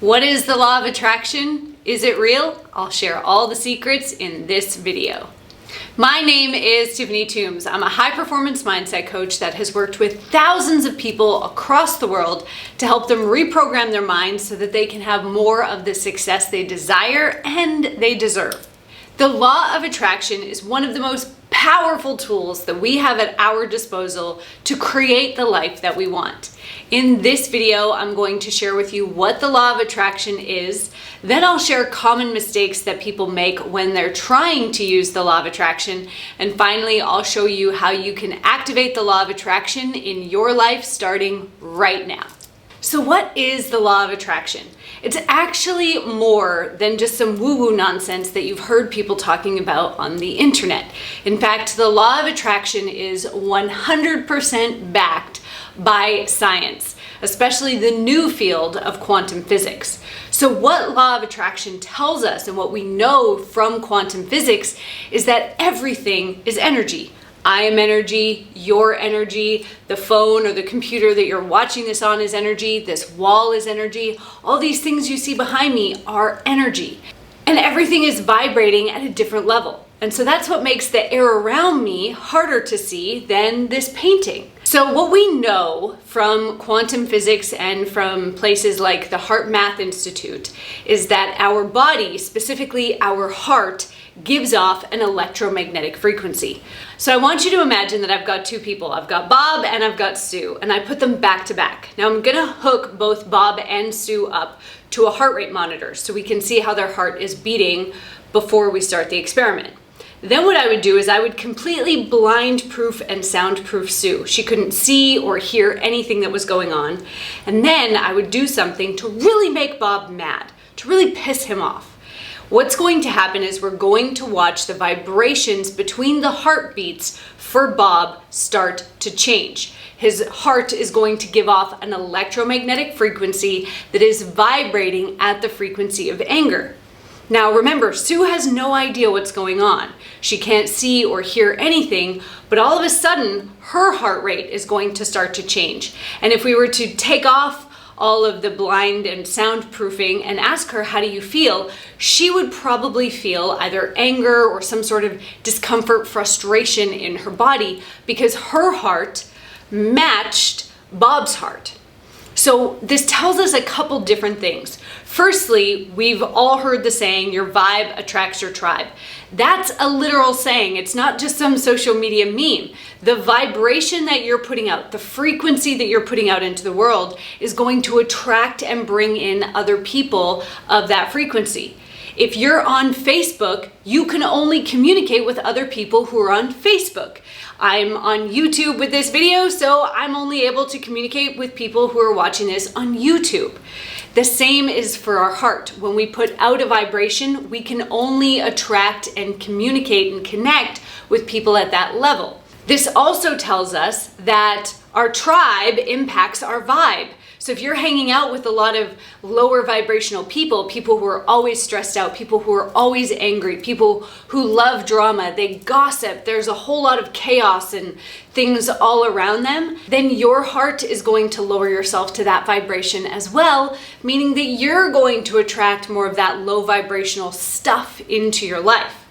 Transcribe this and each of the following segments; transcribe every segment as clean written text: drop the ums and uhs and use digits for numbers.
What is the law of attraction? Is it real? I'll share all the secrets in this video. My name is Tiffany Toombs. I'm a high-performance mindset coach that has worked with thousands of people across the world to help them reprogram their minds so that they can have more of the success they desire and they deserve. The law of attraction is one of the most powerful tools that we have at our disposal to create the life that we want. In this video, I'm going to share with you what the law of attraction is. Then I'll share common mistakes that people make when they're trying to use the law of attraction. And finally, I'll show you how you can activate the law of attraction in your life starting right now. So what is the law of attraction? It's actually more than just some woo-woo nonsense that you've heard people talking about on the internet. In fact, the law of attraction is 100% backed by science, especially the new field of quantum physics. So what law of attraction tells us and what we know from quantum physics is that everything is energy. I am energy, your energy, the phone or the computer that you're watching this on is energy, this wall is energy, all these things you see behind me are energy. And everything is vibrating at a different level. And so that's what makes the air around me harder to see than this painting. So what we know from quantum physics and from places like the Heart Math Institute is that our body, specifically our heart, gives off an electromagnetic frequency. So I want you to imagine that I've got two people. I've got Bob and I've got Sue, and I put them back to back. Now I'm gonna hook both Bob and Sue up to a heart rate monitor so we can see how their heart is beating before we start the experiment. Then what I would do is I would completely blind-proof and soundproof Sue. She couldn't see or hear anything that was going on. And then I would do something to really make Bob mad, to really piss him off. What's going to happen is we're going to watch the vibrations between the heartbeats for Bob start to change. His heart is going to give off an electromagnetic frequency that is vibrating at the frequency of anger. Now remember, Sue has no idea what's going on. She can't see or hear anything, but all of a sudden, her heart rate is going to start to change. And if we were to take off all of the blind and soundproofing and ask her, how do you feel? She would probably feel either anger or some sort of discomfort, frustration in her body because her heart matched Bob's heart. So this tells us a couple different things. Firstly, we've all heard the saying, your vibe attracts your tribe. That's a literal saying. It's not just some social media meme. The vibration that you're putting out, the frequency that you're putting out into the world is going to attract and bring in other people of that frequency. If you're on Facebook, you can only communicate with other people who are on Facebook. I'm on YouTube with this video, so I'm only able to communicate with people who are watching this on YouTube. The same is for our heart. When we put out a vibration, we can only attract and communicate and connect with people at that level. This also tells us that our tribe impacts our vibe. So if you're hanging out with a lot of lower vibrational people, people who are always stressed out, people who are always angry, people who love drama, they gossip, there's a whole lot of chaos and things all around them, then your heart is going to lower yourself to that vibration as well, meaning that you're going to attract more of that low vibrational stuff into your life.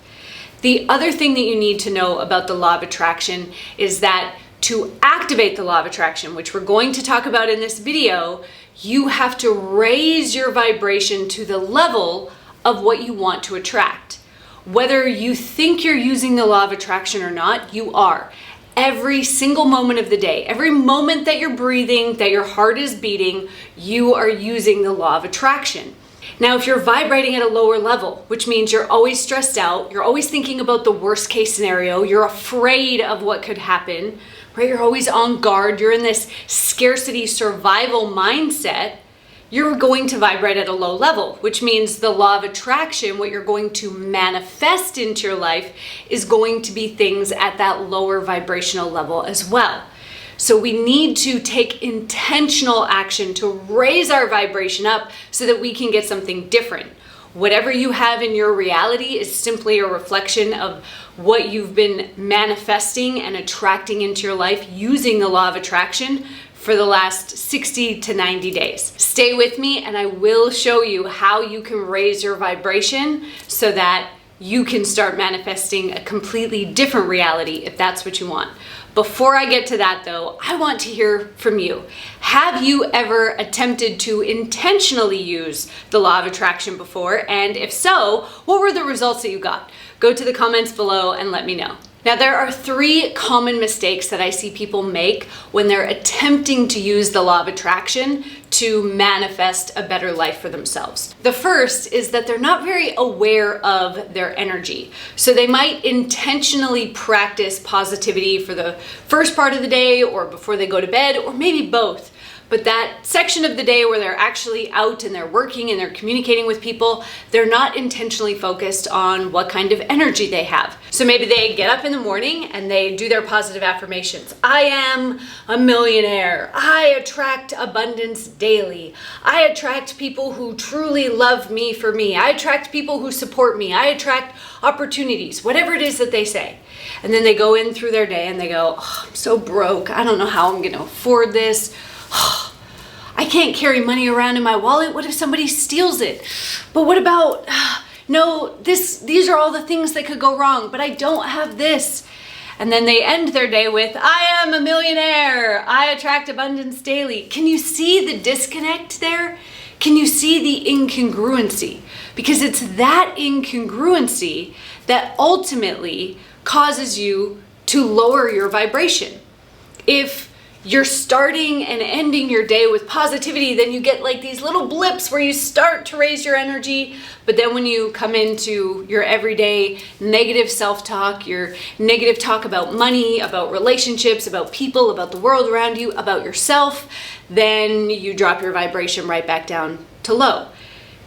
The other thing that you need to know about the law of attraction is that to activate the law of attraction, which we're going to talk about in this video, you have to raise your vibration to the level of what you want to attract. Whether you think you're using the law of attraction or not, you are. Every single moment of the day, every moment that you're breathing, that your heart is beating, you are using the law of attraction. Now, if you're vibrating at a lower level, which means you're always stressed out, you're always thinking about the worst case scenario, you're afraid of what could happen, right? You're always on guard, you're in this scarcity survival mindset, you're going to vibrate at a low level, which means the law of attraction, what you're going to manifest into your life is going to be things at that lower vibrational level as well. So we need to take intentional action to raise our vibration up so that we can get something different. Whatever you have in your reality is simply a reflection of what you've been manifesting and attracting into your life using the law of attraction for the last 60 to 90 days. Stay with me and I will show you how you can raise your vibration so that you can start manifesting a completely different reality if that's what you want. Before I get to that though, I want to hear from you. Have you ever attempted to intentionally use the law of attraction before? And if so, what were the results that you got? Go to the comments below and let me know. Now, there are 3 common mistakes that I see people make when they're attempting to use the law of attraction to manifest a better life for themselves. The first is that they're not very aware of their energy. So they might intentionally practice positivity for the first part of the day or before they go to bed, or maybe both. But that section of the day where they're actually out and they're working and they're communicating with people, they're not intentionally focused on what kind of energy they have. So maybe they get up in the morning and they do their positive affirmations. I am a millionaire. I attract abundance daily. I attract people who truly love me for me. I attract people who support me. I attract opportunities, whatever it is that they say. And then they go in through their day and they go, oh, I'm so broke. I don't know how I'm going to afford this. I can't carry money around in my wallet. What if somebody steals it? But what about, no, these are all the things that could go wrong, but I don't have this. And then they end their day with, I am a millionaire. I attract abundance daily. Can you see the disconnect there? Can you see the incongruency? Because it's that incongruency that ultimately causes you to lower your vibration. If you're starting and ending your day with positivity, then you get like these little blips where you start to raise your energy, but then when you come into your everyday negative self-talk, your negative talk about money, about relationships, about people, about the world around you, about yourself, then you drop your vibration right back down to low.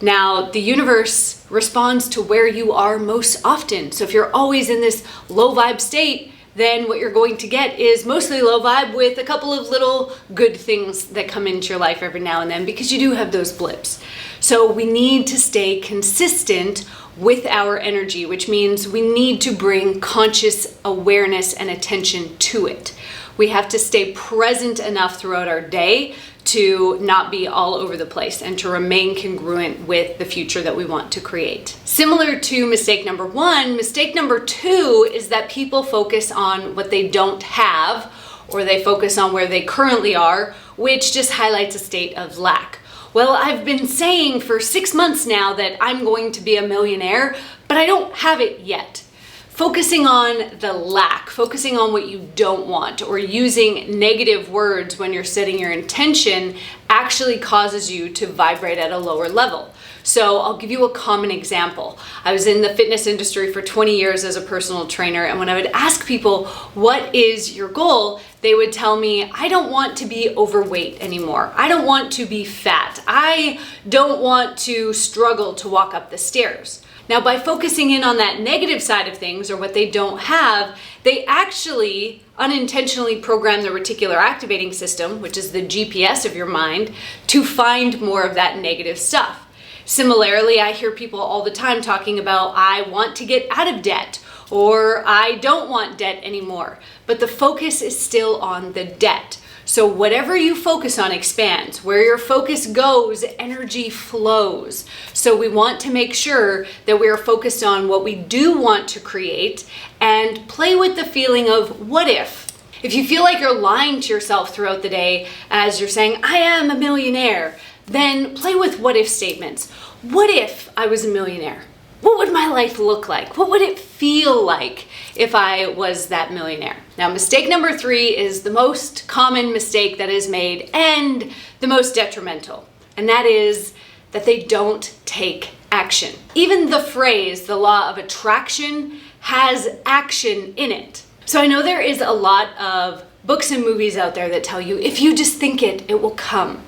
Now, the universe responds to where you are most often. So if you're always in this low vibe state, then what you're going to get is mostly low vibe with a couple of little good things that come into your life every now and then, because you do have those blips. So we need to stay consistent with our energy, which means we need to bring conscious awareness and attention to it. We have to stay present enough throughout our day to not be all over the place and to remain congruent with the future that we want to create. Similar to mistake number 1, mistake number 2 is that people focus on what they don't have, or they focus on where they currently are, which just highlights a state of lack. Well, I've been saying for 6 months now that I'm going to be a millionaire, but I don't have it yet. Focusing on the lack, focusing on what you don't want, or using negative words when you're setting your intention actually causes you to vibrate at a lower level. So I'll give you a common example. I was in the fitness industry for 20 years as a personal trainer, and when I would ask people, what is your goal? They would tell me, I don't want to be overweight anymore. I don't want to be fat. I don't want to struggle to walk up the stairs. Now, by focusing in on that negative side of things, or what they don't have, they actually unintentionally program the reticular activating system, which is the GPS of your mind, to find more of that negative stuff. Similarly, I hear people all the time talking about, I want to get out of debt, or I don't want debt anymore. But the focus is still on the debt. So whatever you focus on expands. Where your focus goes, energy flows. So we want to make sure that we are focused on what we do want to create and play with the feeling of what if. If you feel like you're lying to yourself throughout the day as you're saying, I am a millionaire, then play with what if statements. What if I was a millionaire? What would my life look like? What would it feel like if I was that millionaire? Now, mistake number 3 is the most common mistake that is made and the most detrimental, and that is that they don't take action. Even the phrase, the law of attraction, has action in it. So I know there is a lot of books and movies out there that tell you, if you just think it, it will come,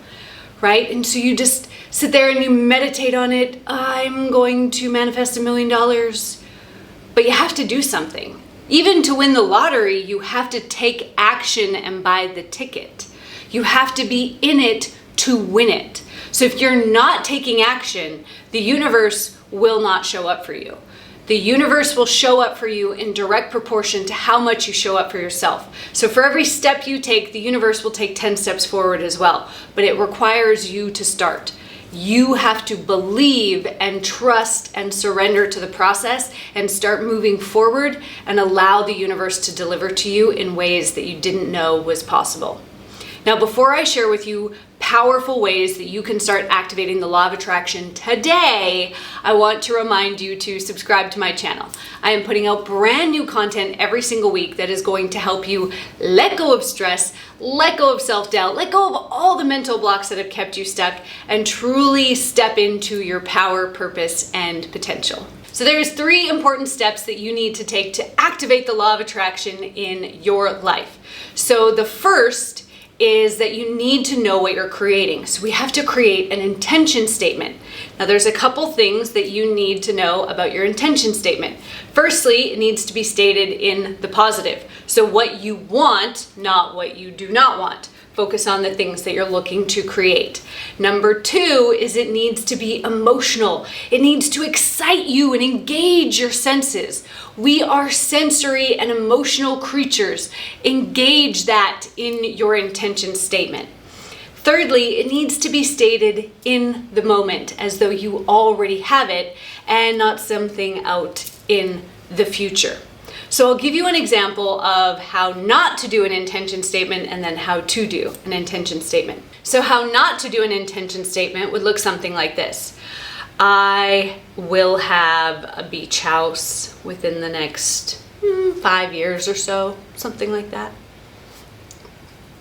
right? And so you just sit there and you meditate on it. I'm going to manifest $1 million, but you have to do something. Even to win the lottery, you have to take action and buy the ticket. You have to be in it to win it. So if you're not taking action, the universe will not show up for you. The universe will show up for you in direct proportion to how much you show up for yourself. So for every step you take, the universe will take 10 steps forward as well. But it requires you to start. You have to believe and trust and surrender to the process and start moving forward and allow the universe to deliver to you in ways that you didn't know was possible. Now, before I share with you powerful ways that you can start activating the law of attraction today, I want to remind you to subscribe to my channel. I am putting out brand new content every single week that is going to help you let go of stress, let go of self-doubt, let go of all the mental blocks that have kept you stuck, and truly step into your power, purpose, and potential. So there's 3 important steps that you need to take to activate the law of attraction in your life. So the first is that you need to know what you're creating. So we have to create an intention statement. Now there's a couple things that you need to know about your intention statement. Firstly, it needs to be stated in the positive. So what you want, not what you do not want. Focus on the things that you're looking to create. Number 2 is it needs to be emotional. It needs to excite you and engage your senses. We are sensory and emotional creatures. Engage that in your intention statement. Thirdly, it needs to be stated in the moment as though you already have it and not something out in the future. So I'll give you an example of how not to do an intention statement and then how to do an intention statement. So how not to do an intention statement would look something like this. I will have a beach house within the next 5 years or so, something like that.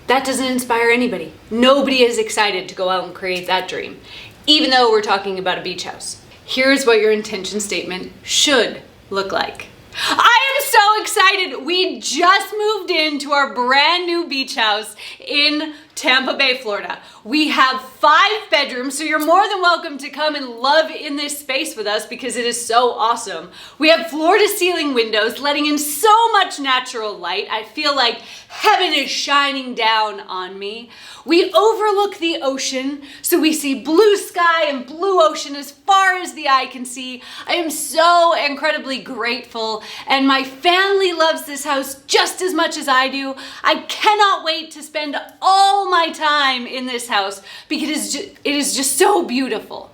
That doesn't inspire anybody. Nobody is excited to go out and create that dream, even though we're talking about a beach house. Here's what your intention statement should look like. I am so excited. We just moved into our brand new beach house in Tampa Bay, Florida. We have 5 bedrooms, so you're more than welcome to come and love in this space with us because it is so awesome. We have floor-to-ceiling windows letting in so much natural light. I feel like heaven is shining down on me. We overlook the ocean, so we see blue sky and blue ocean as far as the eye can see. I am so incredibly grateful, and my family loves this house just as much as I do. I cannot wait to spend all my time in this house because it is just so beautiful.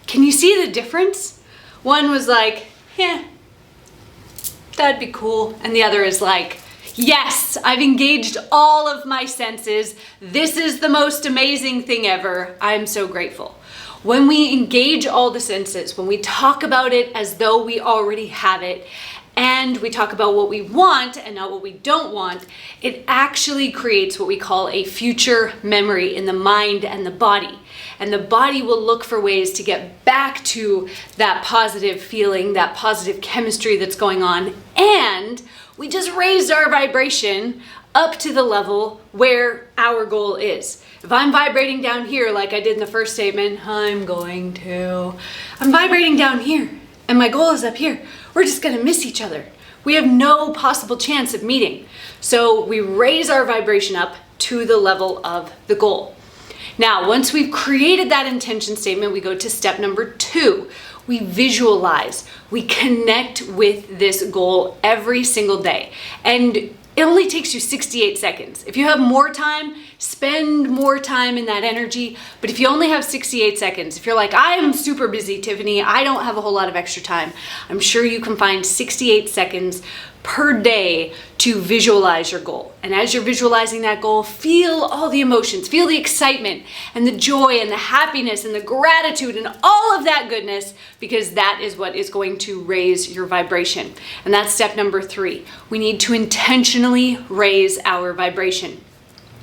Can you see the difference? One was like, yeah, that'd be cool. And the other is like, yes, I've engaged all of my senses. This is the most amazing thing ever. I'm so grateful. When we engage all the senses, when we talk about it as though we already have it, and we talk about what we want and not what we don't want, it actually creates what we call a future memory in the mind and the body. And the body will look for ways to get back to that positive feeling, that positive chemistry that's going on. And we just raised our vibration up to the level where our goal is. If I'm vibrating down here like I did in the first statement, I'm vibrating down here and my goal is up here. We're just gonna miss each other. We have no possible chance of meeting. So we raise our vibration up to the level of the goal. Now, once we've created that intention statement, we go to step number 2. We visualize, we connect with this goal every single day. And it only takes you 68 seconds. If you have more time, spend more time in that energy. But if you only have 68 seconds, if you're like, I am super busy, Tiffany, I don't have a whole lot of extra time, I'm sure you can find 68 seconds per day to visualize your goal. And as you're visualizing that goal, feel all the emotions, feel the excitement and the joy and the happiness and the gratitude and all of that goodness, because that is what is going to raise your vibration. And that's step number 3. We need to intentionally raise our vibration.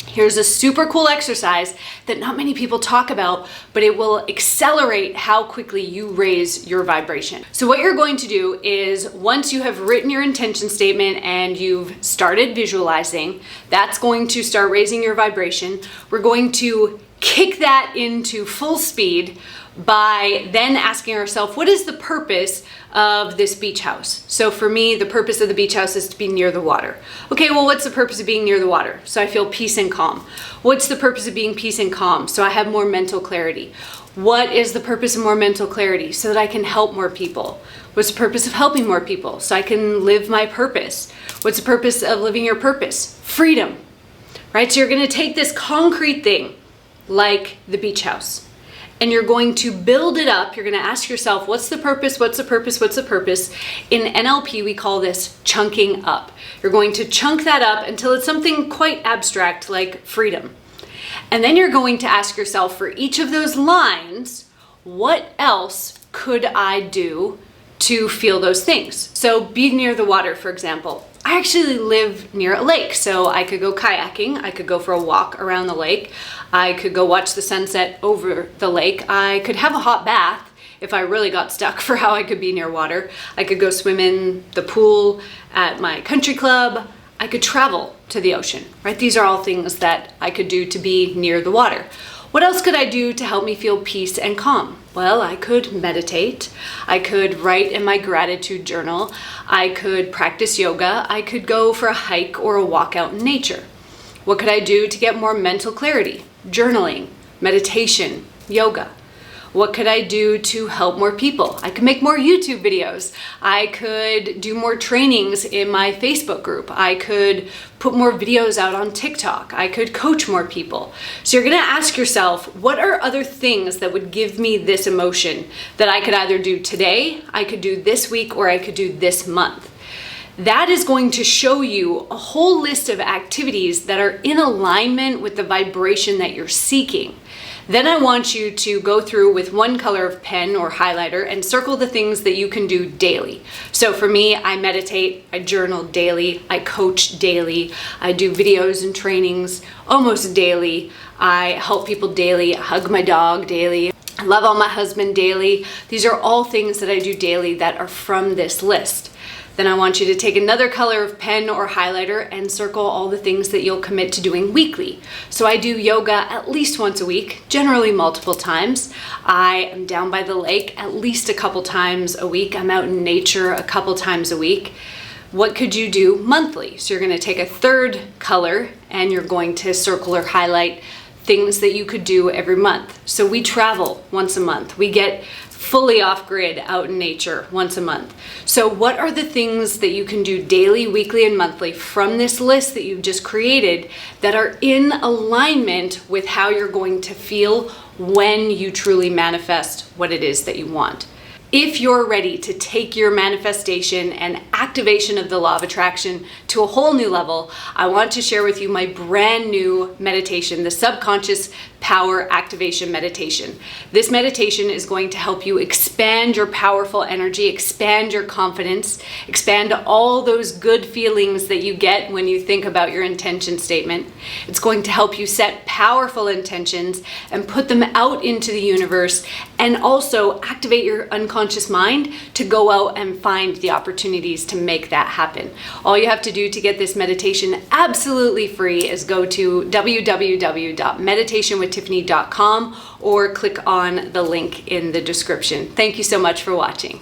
Here's a super cool exercise that not many people talk about, but it will accelerate how quickly you raise your vibration. So what you're going to do is, once you have written your intention statement and you've started visualizing, that's going to start raising your vibration. We're going to kick that into full speed by then asking ourselves, what is the purpose of this beach house? So for me, the purpose of the beach house is to be near the water. Okay, well, what's the purpose of being near the water? So I feel peace and calm. What's the purpose of being peace and calm? So I have more mental clarity. What is the purpose of more mental clarity? So that I can help more people. What's the purpose of helping more people? So I can live my purpose. What's the purpose of living your purpose? Freedom, right? So you're gonna take this concrete thing like the beach house, and you're going to build it up. You're going to ask yourself, what's the purpose? What's the purpose? What's the purpose? In NLP, we call this chunking up. You're going to chunk that up until it's something quite abstract like freedom. And then you're going to ask yourself, for each of those lines, what else could I do to feel those things? So be near the water, for example. I actually live near a lake, so I could go kayaking, I could go for a walk around the lake, I could go watch the sunset over the lake, I could have a hot bath if I really got stuck for how I could be near water, I could go swim in the pool at my country club, I could travel to the ocean, right? These are all things that I could do to be near the water. What else could I do to help me feel peace and calm? Well, I could meditate, I could write in my gratitude journal, I could practice yoga, I could go for a hike or a walk out in nature. What could I do to get more mental clarity? Journaling, meditation, yoga. What could I do to help more people? I could make more YouTube videos. I could do more trainings in my Facebook group. I could put more videos out on TikTok. I could coach more people. So you're gonna ask yourself, what are other things that would give me this emotion that I could either do today, I could do this week, or I could do this month? That is going to show you a whole list of activities that are in alignment with the vibration that you're seeking. Then I want you to go through with one color of pen or highlighter and circle the things that you can do daily. So for me, I meditate, I journal daily, I coach daily, I do videos and trainings almost daily, I help people daily, I hug my dog daily, I love on my husband daily. These are all things that I do daily that are from this list. Then I want you to take another color of pen or highlighter and circle all the things that you'll commit to doing weekly. So I do yoga at least once a week, generally multiple times. I am down by the lake at least a couple times a week. I'm out in nature a couple times a week. What could you do monthly? So you're going to take a third color and you're going to circle or highlight things that you could do every month. So we travel once a month. We get fully off grid out in nature once a month. So what are the things that you can do daily, weekly, and monthly from this list that you've just created that are in alignment with how you're going to feel when you truly manifest what it is that you want? If you're ready to take your manifestation and activation of the law of attraction to a whole new level, I want to share with you my brand new meditation, the Subconscious Power Activation Meditation. This meditation is going to help you expand your powerful energy, expand your confidence, expand all those good feelings that you get when you think about your intention statement. It's going to help you set powerful intentions and put them out into the universe, and also activate your unconscious mind to go out and find the opportunities to make that happen. All you have to do to get this meditation absolutely free is go to www.meditationwithtiffany.com or click on the link in the description. Thank you so much for watching.